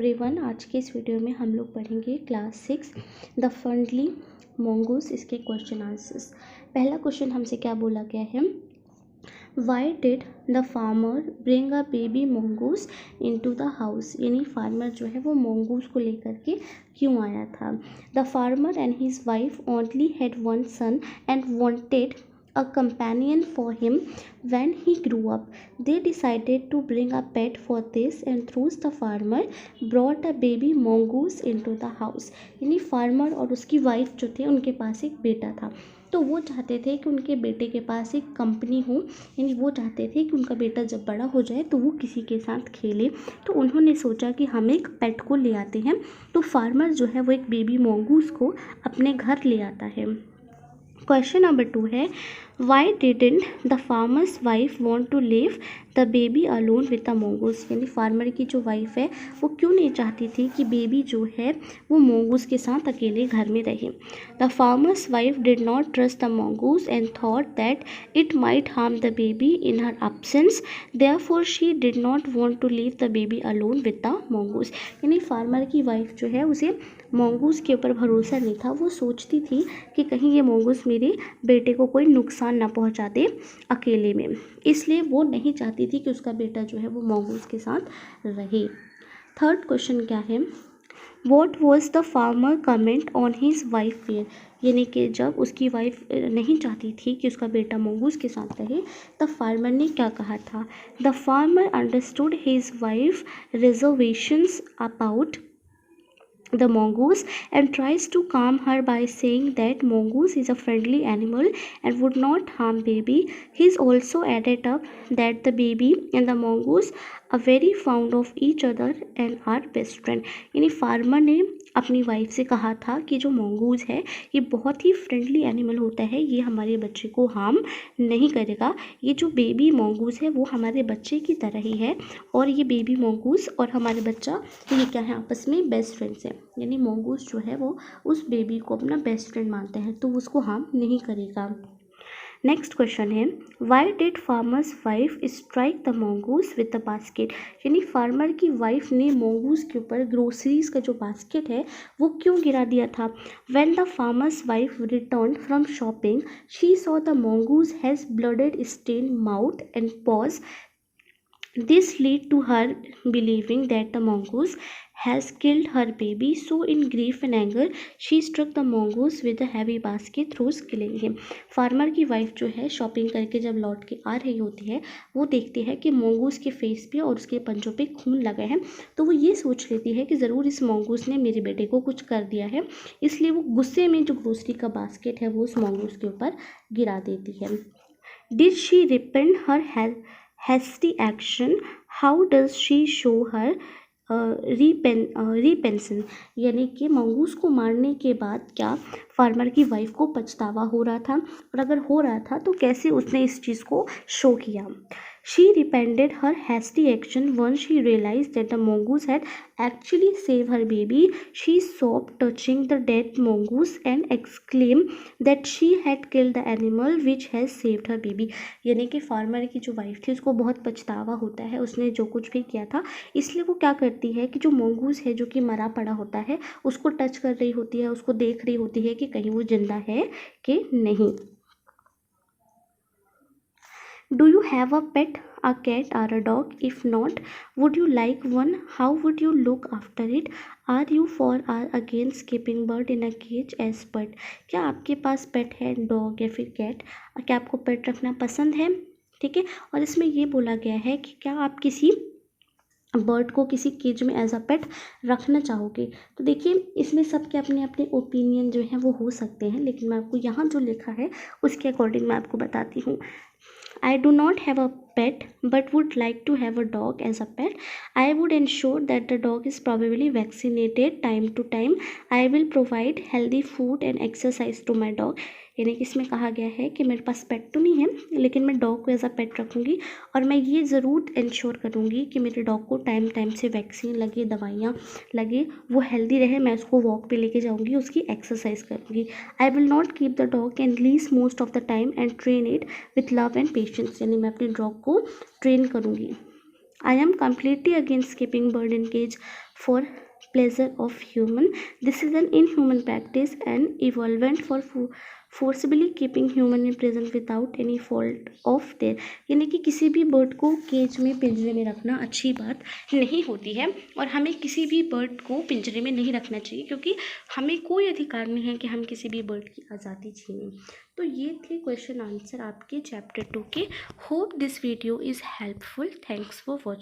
Everyone, आज के इस वीडियो में हम लोग पढ़ेंगे क्लास 6 द फ्रेंडली mongoose। इसके क्वेश्चन आंसर्स। पहला क्वेश्चन हमसे क्या बोला गया है, why did the farmer bring a baby mongoose into the house. यानी फार्मर जो है वो mongoose को लेकर के क्यों आया था। The farmer and his wife only had one son and wanted a companion for him when he grew up. They decided to bring a pet for this, and thus the farmer brought a baby mongoose into the house. यानी farmer और उसकी wife जो थे उनके पास एक बेटा था, तो वो चाहते थे कि उनके बेटे के पास एक कंपनी हो। यानी वो चाहते थे कि उनका बेटा जब बड़ा हो जाए तो वो किसी के साथ खेले। तो उन्होंने सोचा कि हम एक पेट को ले आते हैं। तो फार्मर जो है वो एक बेबी mongoose को अपने घर ले आता है। क्वेश्चन नंबर 2 है, why didn't the farmer's wife want to leave the baby alone with the mongoose। यानी फार्मर की जो वाइफ है वो क्यों नहीं चाहती थी कि बेबी जो है वो mongoose के साथ अकेले घर में रहे। The farmer's wife did not trust the mongoose and thought that it might harm the baby in her absence, therefore she did not want to leave the baby alone with the mongoose। यानी farmer की wife जो है उसे mongoose के ऊपर भरोसा नहीं था। वो सोचती थी कि कहीं ये mongoose मेरे बेटे को कोई नुकसान ना पहुंचा दे अकेले में, इसलिए वो नहीं चाहती थी कि उसका बेटा जो है वो mongoose के साथ रहे। थर्ड क्वेश्चन क्या है, what was the farmer comment on his wife fair. यानी कि जब उसकी वाइफ नहीं चाहती थी कि उसका बेटा mongoose के साथ रहे, तब फार्मर ने क्या कहा था। The farmer understood his wife reservations about the mongoose and tries to calm her by saying that mongoose is a friendly animal and would not harm baby. He's also added up that the baby and the mongoose are very fond of each other and are best friend। यानी farmer ने अपनी wife से कहा था कि जो mongoose है ये बहुत ही फ्रेंडली एनिमल होता है, ये हमारे बच्चे को हार्म नहीं करेगा। ये जो बेबी mongoose है वो हमारे बच्चे की तरह ही है, और ये बेबी mongoose और हमारे बच्चा ये क्या है, आपस में बेस्ट फ्रेंड्स हैं। यानी mongoose जो है वो उस बेबी को अपना बेस्ट फ्रेंड मानता है, तो उसको हार्म नहीं करेगा। नेक्स्ट क्वेश्चन है, why did farmer's wife strike the mongoose with the basket. यानी फार्मर की वाइफ ने mongoose के ऊपर ग्रोसरीज का जो बास्केट है वो क्यों गिरा दिया था। When the farmer's wife return from shopping she saw the mongoose has blooded stain mouth and paws. This led to her believing that the mongoose has killed her baby. So in grief and anger, she struck the mongoose with a heavy basket, thus killing him. Farmer की wife जो है shopping करके जब लौट के आ रही होती है, वो देखती है कि mongoose के फेस पे और उसके पंजों पे खून लगा है, तो वो ये सोच लेती है कि ज़रूर इस mongoose ने मेरे बेटे को कुछ कर दिया है, इसलिए वो गुस्से में जो ग्रोसरी का बास्केट है वो उस mongoose के ऊपर गिरा देती है। Did she repent her hasty action? How does she show her repentance। यानी कि mongoose को मारने के बाद क्या फार्मर की वाइफ को पछतावा हो रहा था, और अगर हो रहा था तो कैसे उसने इस चीज़ को शो किया। She repented her hasty action once she realized that the mongoose had actually saved her baby. She sobbed, touching the dead mongoose, and exclaimed that she had killed the animal which has saved her baby। यानी कि farmer की जो wife थी उसको बहुत पछतावा होता है, उसने जो कुछ भी किया था, इसलिए वो क्या करती है कि जो mongoose है जो कि मरा पड़ा होता है उसको टच कर रही होती है, उसको देख रही होती है कि कहीं वो जिंदा है कि नहीं। Do you have a pet, a cat or a dog? If not, would you like one? How would you look after it? Are you for or against keeping bird in a cage as pet? क्या आपके पास पेट है, dog या फिर cat? क्या आपको पेट रखना पसंद है? ठीक है, और इसमें ये बोला गया है कि क्या आप किसी बर्ड को किसी केज में एज अ पेट रखना चाहोगे। तो देखिए इसमें सबके अपने अपने ओपिनियन जो हैं वो हो सकते हैं, लेकिन मैं आपको यहाँ जो लिखा है उसके अकॉर्डिंग मैं आपको बताती हूँ। I do not have a pet but would like to have a dog as a pet. I would ensure that the dog is probably vaccinated time to time. I will provide healthy food and exercise to my dog. यानी कि इसमें कहा गया है कि मेरे पास पेट तो नहीं है, लेकिन मैं डॉग को एज अ पेट रखूँगी, और मैं ये ज़रूर इंश्योर करूँगी कि मेरे डॉग को टाइम टाइम से वैक्सीन लगे, दवाइयाँ लगे, वो हेल्दी रहे, मैं उसको वॉक पे लेके जाऊँगी, उसकी एक्सरसाइज करूँगी। I will not keep the dog and lease most of the time and train it with love and patience. यानी मैं अपने डॉग को ट्रेन करूँगी। I am completely against keeping bird in cage for pleasure of human. This is an inhuman practice and evolved for forcibly keeping human in prison without any fault of their. यानी कि किसी भी bird को cage में पिंजरे में रखना अच्छी बात नहीं होती है और हमें किसी भी बर्ड को पिंजरे में नहीं रखना चाहिए, क्योंकि हमें कोई अधिकार नहीं है कि हम किसी भी बर्ड की आज़ादी छीनें। तो ये थे क्वेश्चन आंसर आपके चैप्टर 2 के। Hope this video is helpful. Thanks for watching.